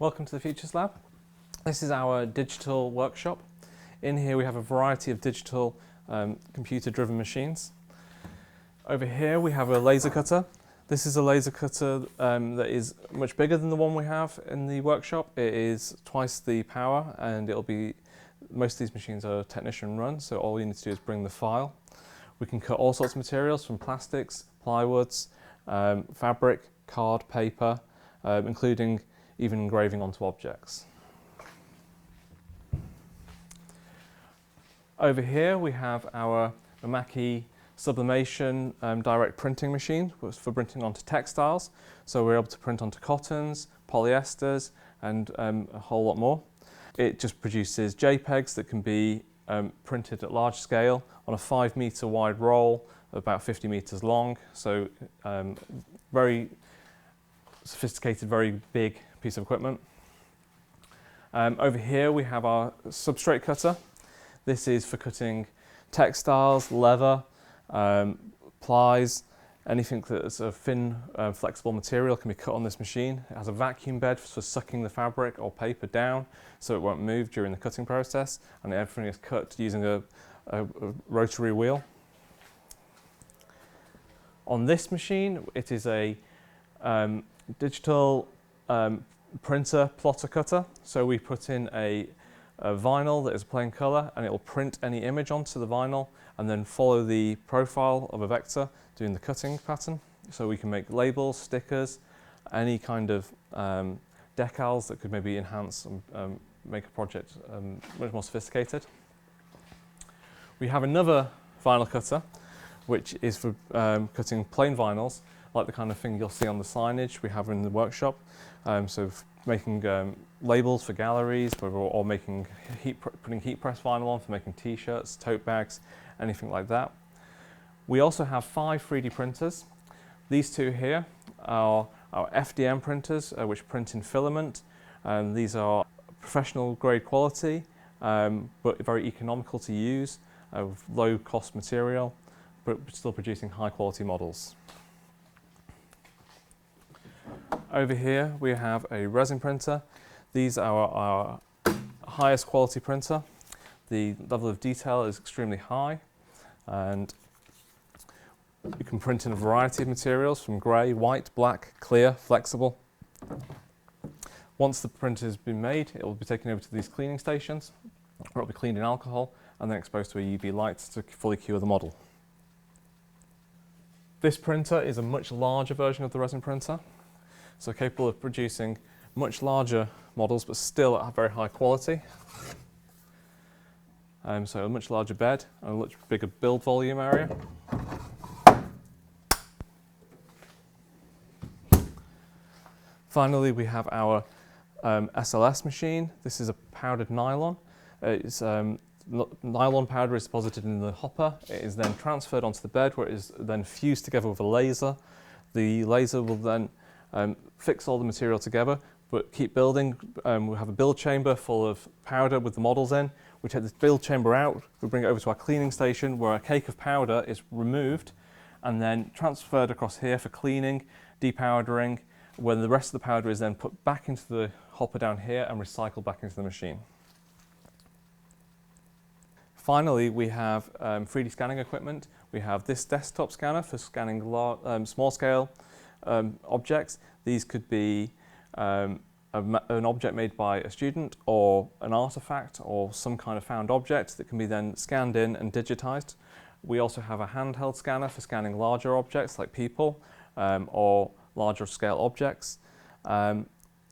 Welcome to the Futures Lab. This is our digital workshop. In here we have a variety of digital computer-driven machines. Over here we have a laser cutter. This is a laser cutter that is much bigger than the one we have in the workshop. It is twice the power, and most of these machines are technician run, so all you need to do is bring the file. We can cut all sorts of materials from plastics, plywoods, fabric, card, paper, including even engraving onto objects. Over here we have our Mamaki sublimation direct printing machine for printing onto textiles. So we're able to print onto cottons, polyesters, and a whole lot more. It just produces JPEGs that can be printed at large scale on a 5-meter wide roll, about 50 meters long. So very sophisticated, very big piece of equipment. Over here we have our substrate cutter. This is for cutting textiles, leather, plies, anything that's a thin, flexible material can be cut on this machine. It has a vacuum bed for sucking the fabric or paper down so it won't move during the cutting process, and everything is cut using a rotary wheel. On this machine, it is a digital printer plotter cutter. So we put in a vinyl that is a plain colour, and it will print any image onto the vinyl and then follow the profile of a vector doing the cutting pattern. So we can make labels, stickers, any kind of decals that could maybe enhance and make a project much more sophisticated. We have another vinyl cutter which is for cutting plain vinyls, like the kind of thing you'll see on the signage we have in the workshop. So making labels for galleries, or making putting heat press vinyl on for making t-shirts, tote bags, anything like that. We also have 5 3D printers. These two here are our FDM printers, which print in filament. These are professional grade quality, but very economical to use, with low cost material, but still producing high quality models. Over here we have a resin printer. These are our highest quality printer. The level of detail is extremely high, and you can print in a variety of materials from grey, white, black, clear, flexible. Once the printer has been made, it will be taken over to these cleaning stations, where it will be cleaned in alcohol and then exposed to a UV light to fully cure the model. This printer is a much larger version of the resin printer, so capable of producing much larger models but still at very high quality. So a much larger bed and a much bigger build volume area. Finally, we have our SLS machine. This is a powdered nylon. Nylon powder is deposited in the hopper. It is then transferred onto the bed, where it is then fused together with a laser. The laser will then fix all the material together, but keep building. We have a build chamber full of powder with the models in. We take this build chamber out, we bring it over to our cleaning station, where a cake of powder is removed and then transferred across here for cleaning, depowdering, when the rest of the powder is then put back into the hopper down here and recycled back into the machine. Finally, we have 3D scanning equipment. We have this desktop scanner for scanning small scale objects. These could be an object made by a student, or an artifact, or some kind of found object that can be then scanned in and digitized. We also have a handheld scanner for scanning larger objects like people, or larger scale objects.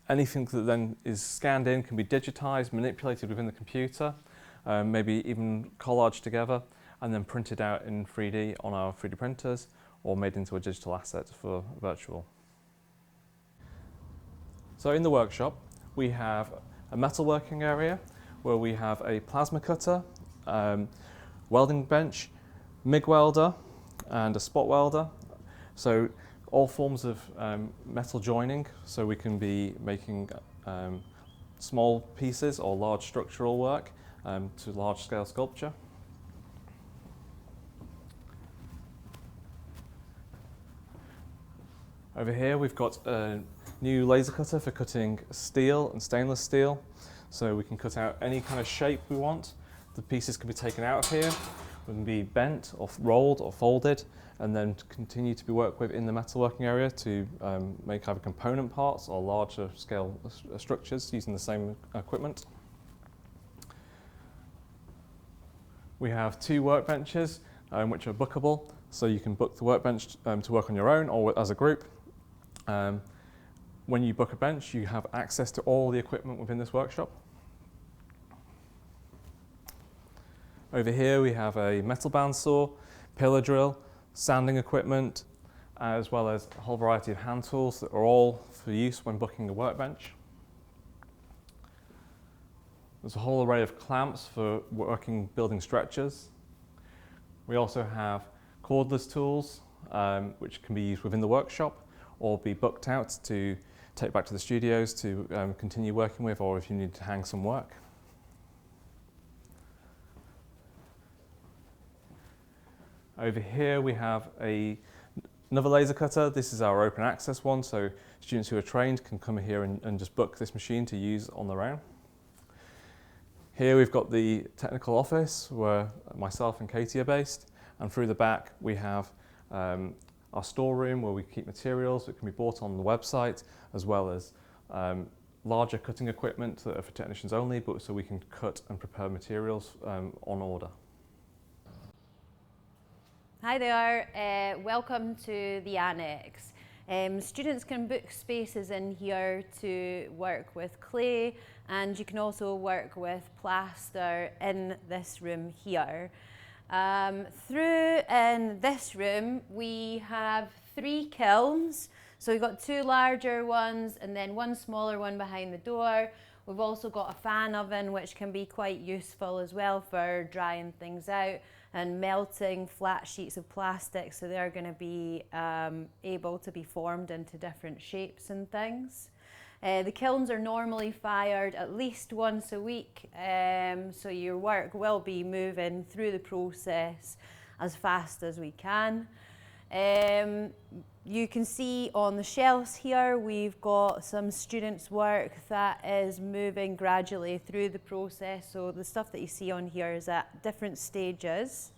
Anything that then is scanned in can be digitized, manipulated within the computer, maybe even collaged together and then printed out in 3D on our 3D printers, or made into a digital asset for virtual. So in the workshop we have a metalworking area where we have a plasma cutter, welding bench, MIG welder and a spot welder. So all forms of metal joining, so we can be making small pieces or large structural work to large scale sculpture. Over here we've got a new laser cutter for cutting steel and stainless steel. So we can cut out any kind of shape we want. The pieces can be taken out of here, can be bent or rolled or folded, and then continue to be worked with in the metalworking area to make either component parts or larger scale structures using the same equipment. We have 2 workbenches which are bookable, so you can book the workbench to work on your own or as a group. When you book a bench, you have access to all the equipment within this workshop. Over here we have a metal bandsaw, pillar drill, sanding equipment, as well as a whole variety of hand tools that are all for use when booking a workbench. There's a whole array of clamps for working building stretchers. We also have cordless tools which can be used within the workshop or be booked out to take back to the studios to continue working with, or if you need to hang some work. Over here we have another laser cutter. This is our open access one, so students who are trained can come here and just book this machine to use on their own. Here we've got the technical office where myself and Katy are based, and through the back we have our storeroom where we keep materials that can be bought on the website, as well as larger cutting equipment that are for technicians only, but so we can cut and prepare materials on order. Hi there, welcome to the Annex. Students can book spaces in here to work with clay, and you can also work with plaster in this room here. Through in this room we have 3 kilns, so we've got 2 larger ones and then 1 smaller one behind the door. We've also got a fan oven which can be quite useful as well for drying things out and melting flat sheets of plastic, so they're going to be able to be formed into different shapes and things. The kilns are normally fired at least once a week, so your work will be moving through the process as fast as we can. You can see on the shelves here we've got some students' work that is moving gradually through the process, so the stuff that you see on here is at different stages.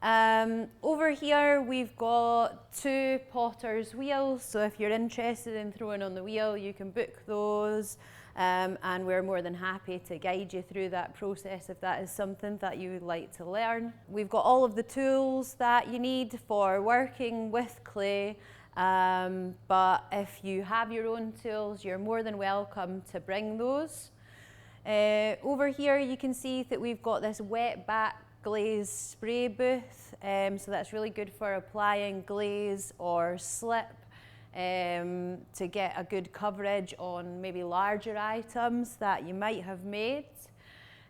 Over here we've got 2 potter's wheels, so if you're interested in throwing on the wheel you can book those, and we're more than happy to guide you through that process if that is something that you would like to learn. We've got all of the tools that you need for working with clay, but if you have your own tools you're more than welcome to bring those. Over here you can see that we've got this wet back glaze spray booth, so that's really good for applying glaze or slip to get a good coverage on maybe larger items that you might have made.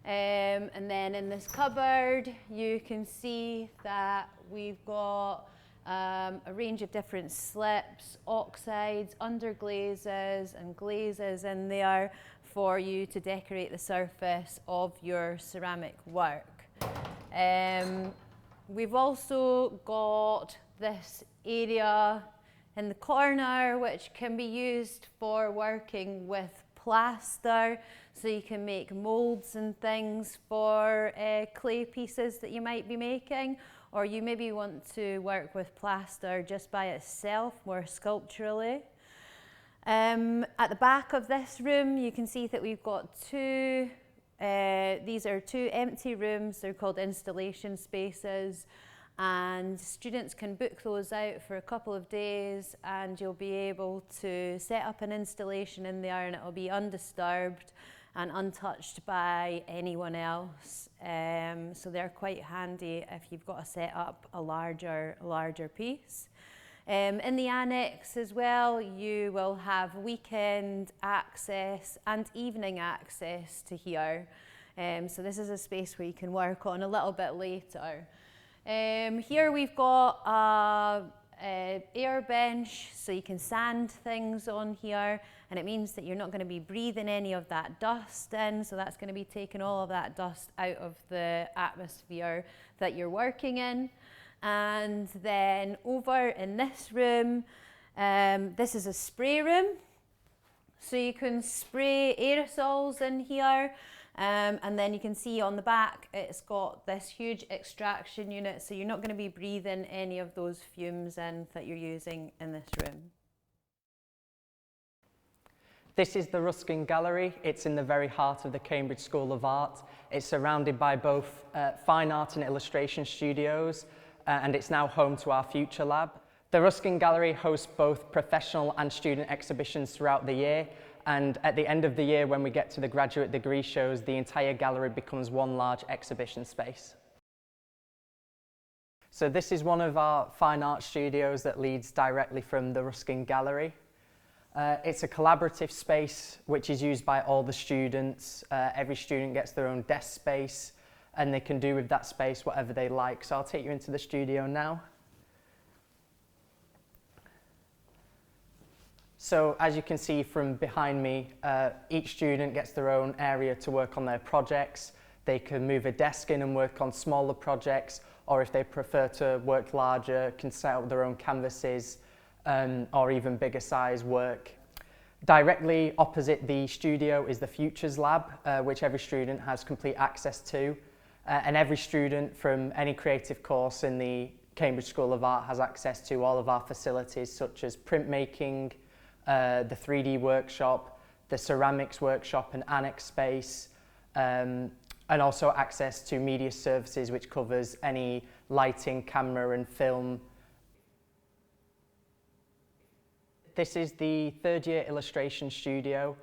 And then in this cupboard you can see that we've got a range of different slips, oxides, underglazes and glazes in there for you to decorate the surface of your ceramic work. We've also got this area in the corner which can be used for working with plaster, so you can make molds and things for clay pieces that you might be making, or you maybe want to work with plaster just by itself more sculpturally. At the back of this room you can see that we've got these are 2 empty rooms. They're called installation spaces, and students can book those out for a couple of days and you'll be able to set up an installation in there and it'll be undisturbed and untouched by anyone else. So they're quite handy if you've got to set up a larger piece. In the annex as well, you will have weekend access and evening access to here. So this is a space where you can work on a little bit later. Here we've got an air bench, so you can sand things on here, and it means that you're not going to be breathing any of that dust in, so that's going to be taking all of that dust out of the atmosphere that you're working in. And then over in this room, This is a spray room. So you can spray aerosols in here, and then you can see on the back it's got this huge extraction unit, so you're not going to be breathing any of those fumes in that you're using in this room. This is the Ruskin Gallery. It's in the very heart of the Cambridge School of Art. It's surrounded by both fine art and illustration studios, and it's now home to our Future Lab. The Ruskin Gallery hosts both professional and student exhibitions throughout the year, and at the end of the year, when we get to the graduate degree shows, the entire gallery becomes one large exhibition space. So this is one of our fine art studios that leads directly from the Ruskin Gallery. It's a collaborative space which is used by all the students. Every student gets their own desk space, and they can do with that space whatever they like. So I'll take you into the studio now. So as you can see from behind me, each student gets their own area to work on their projects. They can move a desk in and work on smaller projects, or if they prefer to work larger, can set up their own canvases, or even bigger size work. Directly opposite the studio is the Futures Lab, which every student has complete access to. And every student from any creative course in the Cambridge School of Art has access to all of our facilities, such as printmaking, the 3D workshop, the ceramics workshop and Annex space, and also access to media services, which covers any lighting, camera and film. This is the third year illustration studio.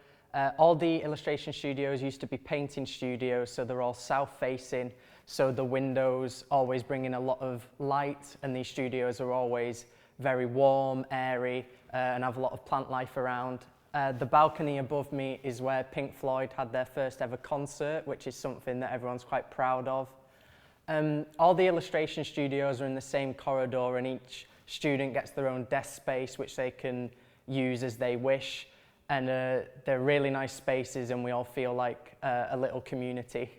All the illustration studios used to be painting studios, so they're all south-facing, so the windows always bring in a lot of light, and these studios are always very warm, airy, and have a lot of plant life around. The balcony above me is where Pink Floyd had their first ever concert, which is something that everyone's quite proud of. All the illustration studios are in the same corridor, and each student gets their own desk space, which they can use as they wish. And they're really nice spaces, and we all feel like a little community.